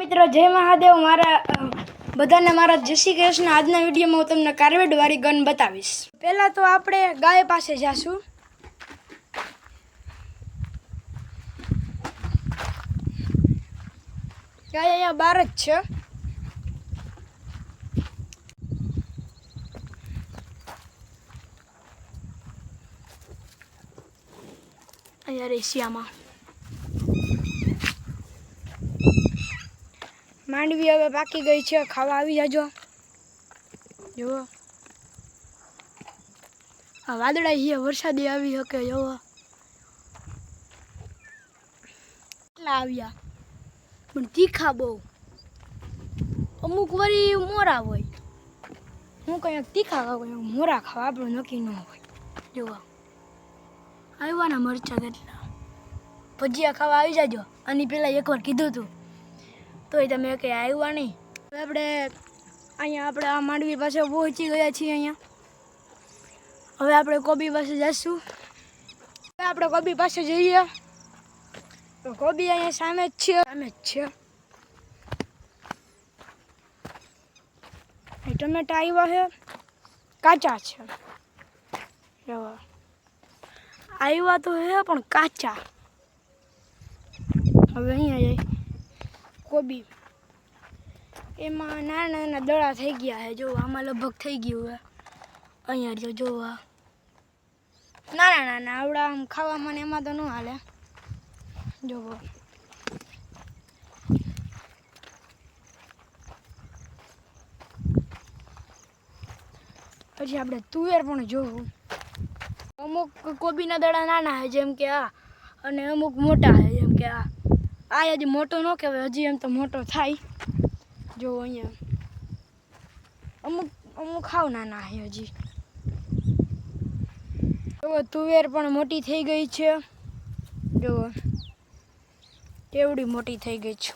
મિત્રો જય મહાદેવ મારા બધાને મારા જય શ્રી કૃષ્ણ। આજના વિડીયોમાં હું તમને કાર્બેટ વાળી ગન બતાવીશ। પહેલા તો આપણે ગાય પાસે જાશું। ગાય અહીંયા બહાર જ છે। અહીંયા રેશિયામાં માંડવી હવે પાકી ગઈ છે, ખાવા આવી જાજો। જુઓ આ વાદળા છે, વરસાદી આવી શકે। જુઓ કેટલા આવ્યા, પણ તીખા બહુ। અમુક વરી મોરા હોય, હું કંઈક તીખા ખાવ, કંઈક મોરા ખાવ, આપણું નક્કી ન હોય। જુઓ આવ્યા મરચાં કેટલા। ભજીયા ખાવા આવી જાજો। આની પહેલાં એકવાર કીધું હતું તોય તમે કંઈ આવ્યા નહીં। હવે આપણે આ માંડવી પાસે પહોંચી ગયા છીએ। હવે આપણે કોબી પાસે જઈશું। હવે આપણે કોબી પાસે જઈએ તો કોબી અહીંયા સામે જ છે। ટમેટા આવ્યા છે, કાચા છે। આવ્યા તો છે પણ કાચા। હવે અહીંયા જાય કોબી, એમાં નાના નાના દડા થઈ ગયા છે। જો આમાં લગભગ થઈ ગયું છે। અહીંયા જો નાના નાના આવડા આમ ખાવામાં ને એમાં તો ન હાલે। જો પછી આપણે તુવેર પણ જોવું। અમુક કોબીના દડા નાના છે જેમ કે આ, અને અમુક મોટા છે જેમ કે આ હજી મોટો ન કહેવાય, હજી એમ તો મોટો થાય। જો અહીંયા અમુક ખાવ નાના છે હજી। જો તુવેર પણ મોટી થઈ ગઈ છે। જો કેવડી મોટી થઈ ગઈ છે।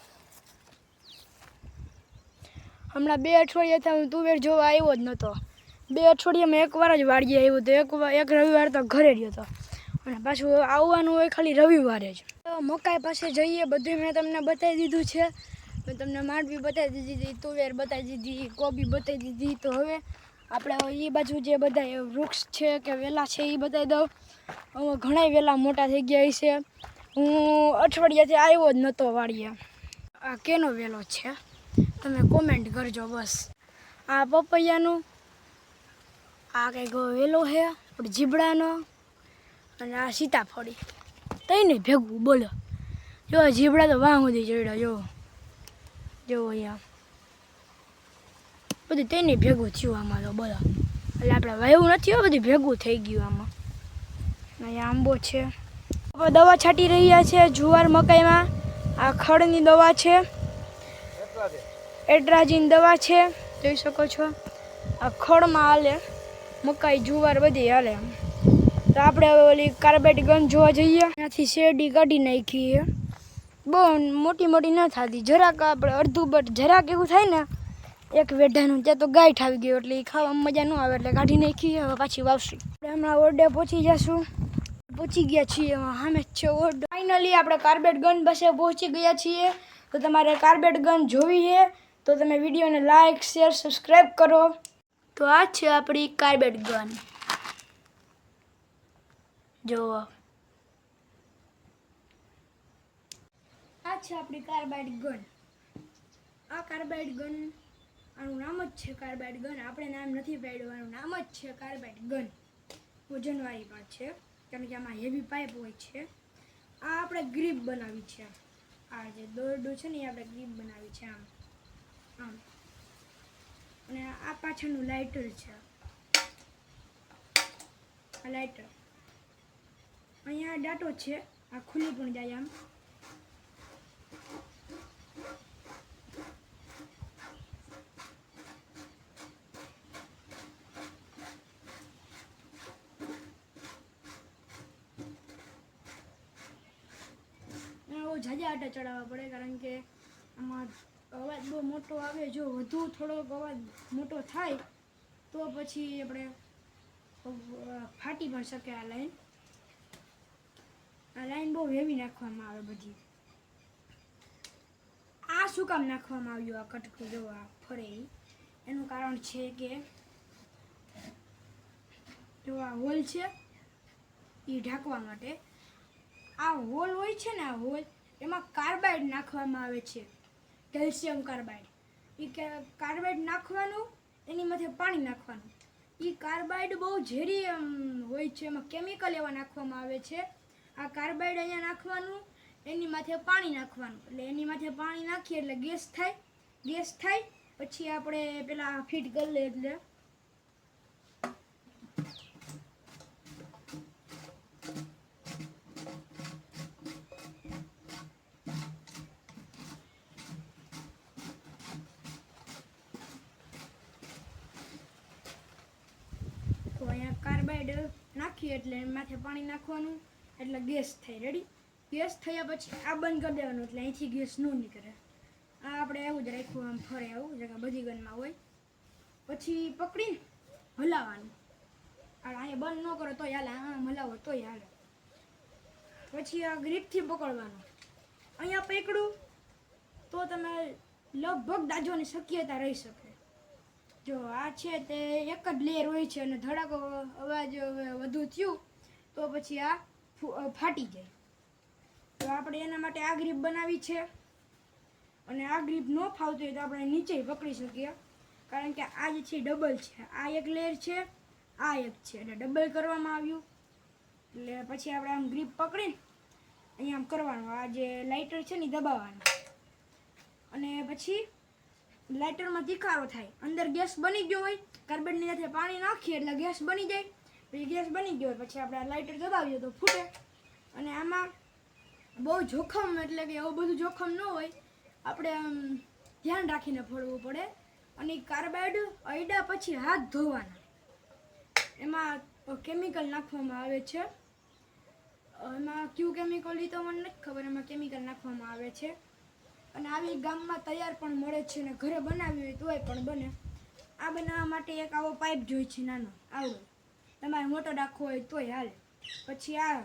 હમણાં 2 અઠવાડિયાથી હું તુવેર જોવા આવ્યો જ નહોતો। 2 અઠવાડિયામાં એકવાર જ વાડીએ આવ્યો તો, એક રવિવાર તો ઘરે રહ્યો હતો, અને પાછું આવવાનું હોય ખાલી રવિવારે જ। તો મકાઈ પાસે જઈએ। બધું મેં તમને બતાવી દીધું છે। મેં તમને માંડવી બતાવી દીધી, તુવેર બતાવી દીધી, કોબી બતાવી દીધી। તો હવે આપણે એ બાજુ જે બધા વૃક્ષ છે કે વેલા છે એ બતાવી દઉં। હવે ઘણા વેલા મોટા થઈ ગયા છે। હું અઠવાડિયાથી આવ્યો જ નહોતો વાડીએ। આ કેનો વેલો છે તમે કોમેન્ટ કરજો બસ। આ પપૈયાનું આ કંઈક વેલો છે આપણે જીબડાનો, અને આ સીતાફળી તઈને ભેગું બોલો। જો જીબડા તો વાહ સુધી ચડ્યા। જો અહીંયા બધું તેને ભેગું થયું આમાં તો બોલો। એટલે આપણે વાયવું નથી, બધું ભેગું થઈ ગયું આમાં। અહીંયા આંબો છે, દવા છાંટી રહ્યા છે જુવાર મકાઈમાં। આ ખડની દવા છે, એટ્રાજીન દવા છે, જોઈ શકો છો। આ ખડમાં હાલે, મકાઈ જુવાર બધી હાલે। તો આપણે હવે ઓલી કાર્બેટ ગન જોવા જઈએ। ત્યાંથી શેરડી કાઢી નાખી છે, બહુ મોટી મોટી ન થતી, જરાક આપણે અડધું બટ જરાક એવું થાય ને એક વેઢાનું, ત્યાં તો ગાંઠ આવી ગયું એટલે એ ખાવામાં મજા ન આવે, એટલે કાઢી નાખી। હવે પાછી વાવશું। આપણે હમણાં ઓરડે પહોંચી જશું। પહોંચી ગયા છીએ, સામે જ છે ઓરડો। ફાઇનલી આપણે કાર્બેટ ગન પાસે પહોંચી ગયા છીએ। તો તમારે કાર્બેટ ગન જોવી છે તો તમે વિડીયોને લાઇક, શેર, સબસ્ક્રાઈબ કરો। તો આ છે આપણી કાર્બેટ ગન। જુઓ આ છે આપણી કાર્બાઇડ ગન। આ કાર્બાઇડ ગન, આનું નામ જ છે કાર્બાઇડ ગન। આપણે નામ નથી પાડ્યું, આનું નામ જ છે કાર્બાઇડ ગન। વજનવાળી પણ છે, કારણ કે આમાં હેવી પાઇપ હોય છે। આ આપણે ગ્રીપ બનાવી છે, આ જે દોરડું છે ને એ આપણે ગ્રીપ બનાવી છે આમ આમ। અને આ પાછળનું લાઇટર છે, આ લાઇટર। અહીંયા ડાટો છે, આ ખુલ્લી પણ જાય આમ। બહુ ઝાઝા આટા ચડાવવા પડે, કારણ કે આમાં અવાજ બહુ મોટો આવે। જો વધુ થોડોક અવાજ મોટો થાય તો પછી આપણે ફાટી પણ શકે આ લાઈન। આ લાઈન બહુ હેવી નાખવામાં આવે બધી। આ શું કામ નાખવામાં આવ્યું આ કટકું જો આ ફરે એનું કારણ છે કે જો આ હોલ છે એ ઢાંકવા માટે આ હોલ હોય છે ને આ હોલ એમાં કાર્બાઇડ નાખવામાં આવે છે કેલ્શિયમ કાર્બાઇડ એ કાર્બાઇડ નાખવાનું એની માથે પાણી નાખવાનું એ કાર્બાઇડ બહુ ઝેરી હોય છે એમાં કેમિકલ એવા નાખવામાં આવે છે આ કાર્બાઇડ અહીંયા નાખવાનું એની માથે પાણી નાખવાનું એટલે એની માથે પાણી નાખીએ એટલે ગેસ થાય પછી આપણે પેલા ફીટ કરી લે એટલે તો અહીંયા કાર્બાઇડ નાખીએ એટલે માથે પાણી નાખવાનું એટલે ગેસ થાય રેડી ગેસ થયા પછી આ બંધ કરી દેવાનું એટલે અહીંથી ગેસ ન નીકળે આ આપણે એવું જ રાખ્યું આમ ફરે આવું જે બધી ગનમાં હોય પછી પકડીને હલાવવાનું અહીંયા બંધ ન કરો તોય હાલે આમ હલાવો તોય હાલે પછી આ ગ્રીપથી પકડવાનું અહીંયા પકડું તો તમે લગભગ દાજવાની શક્યતા રહી શકે જો આ છે તે એક જ લેયર હોય છે અને ધડાકો અવાજ વધુ થયું તો પછી આ ફાટી જાય તો આપણે એના માટે આ ગ્રીપ બનાવી છે અને આ ગ્રીપ ન ફાવતી હોય તો આપણે નીચે પકડી શકીએ કારણ કે આ જે છે ડબલ છે આ એક લેયર છે આ એક છે એટલે ડબલ કરવામાં આવ્યું એટલે પછી આપણે આમ ગ્રીપ પકડીને અહીંયા આમ કરવાનું આ જે લાઇટર છે ને દબાવવાનું અને પછી લાઇટરમાં તીખારો થાય અંદર ગેસ બની ગયો હોય કાર્બનની સાથે પાણી નાખીએ એટલે ગેસ બની જાય પછી ગેસ બની ગયો હોય પછી આપણે આ લાઇટર દબાવીએ તો ફૂટે અને આમાં બહુ જોખમ એટલે કે એવું બધું જોખમ ન હોય આપણે આમ ધ્યાન રાખીને ફોડવું પડે અને કાર્બાઇડ અડ્યા પછી હાથ ધોવાના એમાં કેમિકલ નાખવામાં આવે છે એમાં કયું કેમિકલ એ તો મને નથી ખબર એમાં કેમિકલ નાખવામાં આવે છે અને આવી ગામમાં તૈયાર પણ મળે છે ને ઘરે બનાવી હોય તોય પણ બને આ બનાવવા માટે એક આવો પાઇપ જોઈએ છે નાનો આવડો તમારે મોટો રાખવો હોય તોય હાલે પછી આ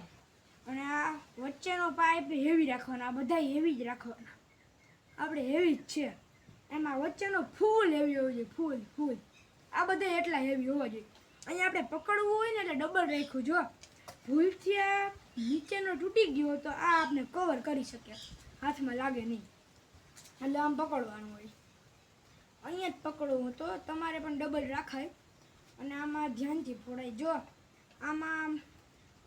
અને આ વચ્ચેનો પાઇપ હેવી રાખવાનો આ બધા હેવી જ રાખવાના આપણે હેવી જ છે એમાં વચ્ચેનો ફૂલ હેવી હોવો જોઈએ ફૂલ આ બધા એટલા હેવી હોવા જોઈએ અહીંયા આપણે પકડવું હોય ને એટલે ડબલ રાખ્યું જો ભૂલથી આ નીચેનો તૂટી ગયો તો આ આપણે કવર કરી શકે હાથમાં લાગે નહીં એટલે આમ પકડવાનું હોય અહીંયા જ પકડવું તો તમારે પણ ડબલ રાખાય અને આમાં ધ્યાનથી ફોડાય જો આમાં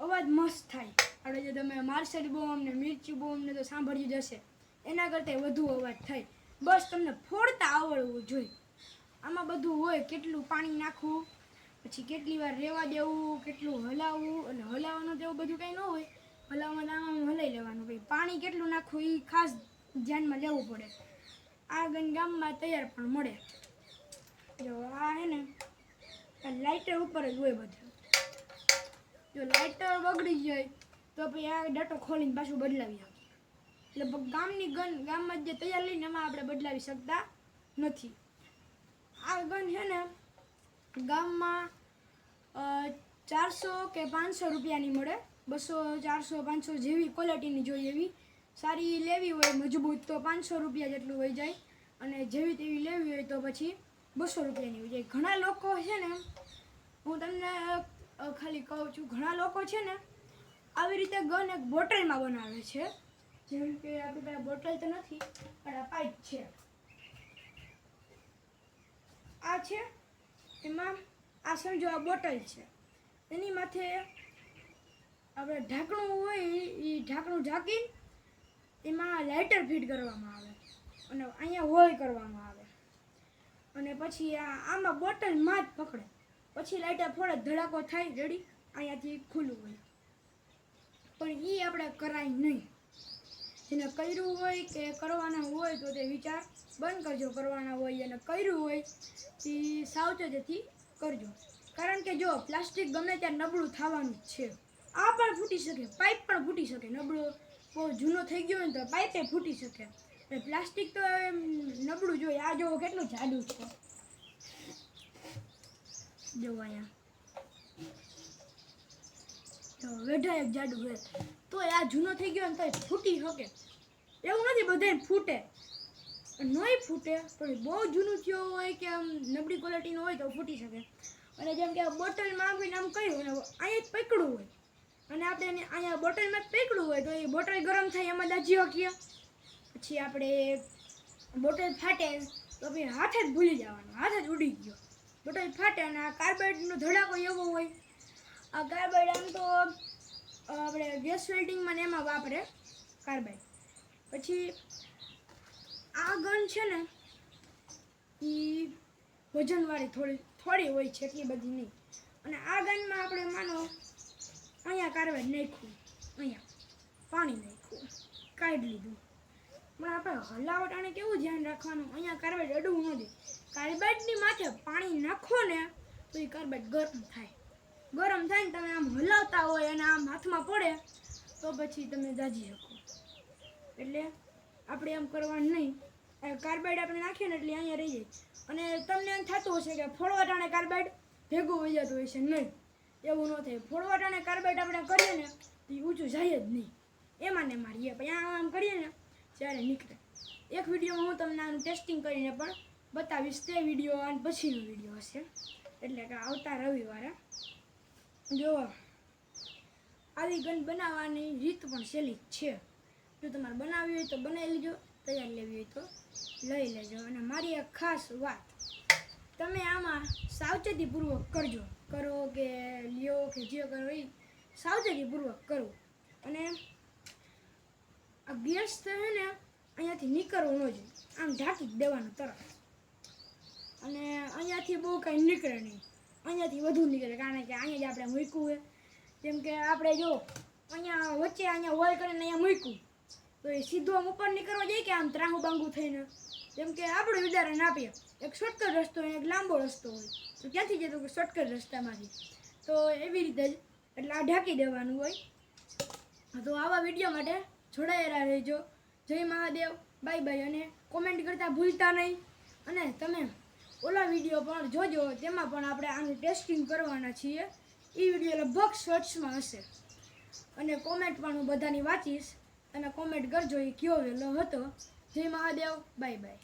અવાજ મસ્ત થાય આપણે જે તમે માર્શલ બોમ્બ ને મિર્ચી બોમ્બ ને તો સાંભળ્યું જ હશે એના કરતાં વધુ અવાજ થાય બસ તમને ફોડતા આવડવું જોઈએ આમાં બધું હોય કેટલું પાણી નાખવું પછી કેટલી વાર રહેવા દેવું કેટલું હલાવવું અને હલાવવાનું તો એવું બધું કંઈ ન હોય હલાવવામાં આમ હલાવી લેવાનું કંઈ પાણી કેટલું નાખવું એ ખાસ ધ્યાનમાં લેવું પડે આ ગામમાં તૈયાર પણ મળે જો આ હે ને લાઇટર ઉપર જ હોય બધું જો લાઇટર બગડી જાય તો પછી આ ડટો ખોલીને પાછું બદલાવી આવે એટલે ગામમાં જે તૈયાર લઈને એમાં આપણે બદલાવી શકતા નથી આ ગન છે ને ગામમાં 400 કે 500 રૂપિયાની મળે 200 400 500 જેવી ક્વોલિટીની જોઈએ એવી સારી લેવી હોય મજબૂત તો 500 રૂપિયા જેટલું હોઈ જાય અને જેવી તેવી લેવી હોય તો પછી 200 રૂપિયાની હોઈ જાય ઘણા લોકો છે ને હું તમને ખાલી કહું છું ઘણા લોકો છે ને આવી રીતે ગન એક બોટલમાં બનાવે છે જેમ કે આપણી પાસે બોટલ તો નથી પણ આ પાઇપ છે આ છે એમાં આ સમજો આ બોટલ છે એની માથે આપણે ઢાંકણું હોય એ ઢાંકણું ઢાંકી એમાં લાઇટર ફિટ કરવામાં આવે અને અહીંયા હોલ કરવામાં આવે અને પછી આમાં બોટલમાં જ પકડે પછી લાઇટર ફોડે ધડાકો થાય રેડી અહીંયાથી ખુલ્લું હોય પણ એ આપણે કરાય નહીં જેને કર્યું હોય કે કરવાના હોય તો તે વિચાર બંધ કરજો કરવાના હોય અને કર્યું હોય એ સાવચેતીથી કરજો કારણ કે જો પ્લાસ્ટિક ગમે ત્યાં નબળું થવાનું જ છે આ પણ ફૂટી શકે પાઇપ પણ ફૂટી શકે નબળો બહુ જૂનો થઈ ગયો હોય ને તો પાઇપે ફૂટી શકે એટલે પ્લાસ્ટિક તો નબળું જોઈએ આ જો કેટલું જાડું છે જો અહીંયા વેઢા એક જાડું હોય તો આ જૂનો થઈ ગયો ને તો ફૂટી શકે એવું નથી બધાને ફૂટે નોય ફૂટે પણ બહુ જૂનું થયો હોય કે આમ નબળી ક્વોલિટીનું હોય તો ફૂટી શકે. અને જેમ કે બોટલમાં આપીને આમ કર્યું અને અહીંયા જ પકડવું હોય અને આપણે એને અહીંયા બોટલમાં જ પકડવું હોય તો એ બોટલ ગરમ થાય એમાં દાજી શકીએ. પછી આપણે બોટલ ફાટે તો પછી હાથ જ ભૂલી જવાનો, હાથ જ ઉડી ગયો. બોટલ ફાટે અને આ કાર્બાઇડનો ધડાકો એવો હોય. આ કાર્બાઇડ આમ તો આપણે ગેસ વેલ્ડિંગમાં ને એમાં વાપરે કાર્બાઇડ. પછી આ ગન છે ને એ વજનવાળી થોડી હોય છે, એટલી બધી નહીં. અને આ ગનમાં આપણે માનો અહીંયા કાર્બાઇડ નાખ્યું, અહીંયા પાણી નાખ્યું, કાઢી લીધું. પણ આપણે હલાવટાને કેવું ધ્યાન રાખવાનું, અહીંયા કાર્બાઇડ અડવું ન દે. કાર્બાઇડની માથે પાણી નાખો ને તો એ કાર્બાઇડ ગરમ થાય. ગરમ થાય ને તમે આમ હલાવતા હોય અને આમ હાથમાં પડે તો પછી તમે દાજી શકો. એટલે આપણે એમ કરવાનું નહીં. કાર્બાઇડ આપણે નાખીએ ને એટલે અહીંયા રહી જાય. અને તમને એમ થતું હશે કે ફોડવા ટાણે કાર્બાઇડ ભેગું વહી જતું હોય છે, નહીં, એવું ન થાય. ફોડવા ટાણે કાર્બાઇડ આપણે કરીએ ને તો એ ઊંચું જાય જ નહીં, એમાં ને મારીએ પછી આમ કરીએ ને ત્યારે નીકળે. એક વિડીયોમાં હું તમને આનું ટેસ્ટિંગ કરીને પણ બતાવીશ, તે વિડીયો અને પછીનો વિડીયો હશે, એટલે કે આવતા રવિવારે. જો આવી ગન બનાવવાની રીત પણ સહેલી જ છે. જો તમારે બનાવવી હોય તો બનાવી લેજો, તૈયાર લેવી હોય તો લઈ લેજો. અને મારી એક ખાસ વાત, તમે આમાં સાવચેતીપૂર્વક કરજો, કરો કે લ્યો કે જે કરો એ સાવચેતીપૂર્વક કરો. અને આ ગેસ તો છે ને અહીંયાથી નીકળવું ન જોઈએ, આમ ઢાંકી જ દેવાનું તરત. અને અહીંયાથી બહુ કાંઈ નીકળે નહીં, અહીંયાથી વધુ નીકળે, કારણ કે અહીંયા જ આપણે મૂક્યું હોય. જેમ કે આપણે જો અહીંયા વચ્ચે અહીંયા હોલ કરીને અહીંયા મૂક્યું તો એ સીધું આમ ઉપર નીકળવા જાય કે આમ ત્રાહું બાંગું થઈને. જેમ કે આપણે ઉદાહરણ આપીએ, એક શોર્ટકટ રસ્તો હોય, એક લાંબો રસ્તો હોય, તો ક્યાંથી જતો કે શોર્ટકટ રસ્તામાંથી. તો એવી રીતે જ એટલે આ ઢાંકી દેવાનું હોય. તો આવા વિડીયો માટે જોડાયેલા રહેજો. જય મહાદેવ, બાય બાય. અને કોમેન્ટ કરતાં ભૂલતા નહીં. અને તમે ઓલા વિડીયો પણ જોજો, તેમાં પણ આપણે આનું ટેસ્ટિંગ કરવાના છીએ. એ વિડીયો લગભગ શોર્ટ્સમાં હશે. અને કોમેન્ટ પણ હું બધાની વાંચીશ, તમે કોમેન્ટ કરજો એ કયો વહેલો હતો. જય મહાદેવ, બાય બાય.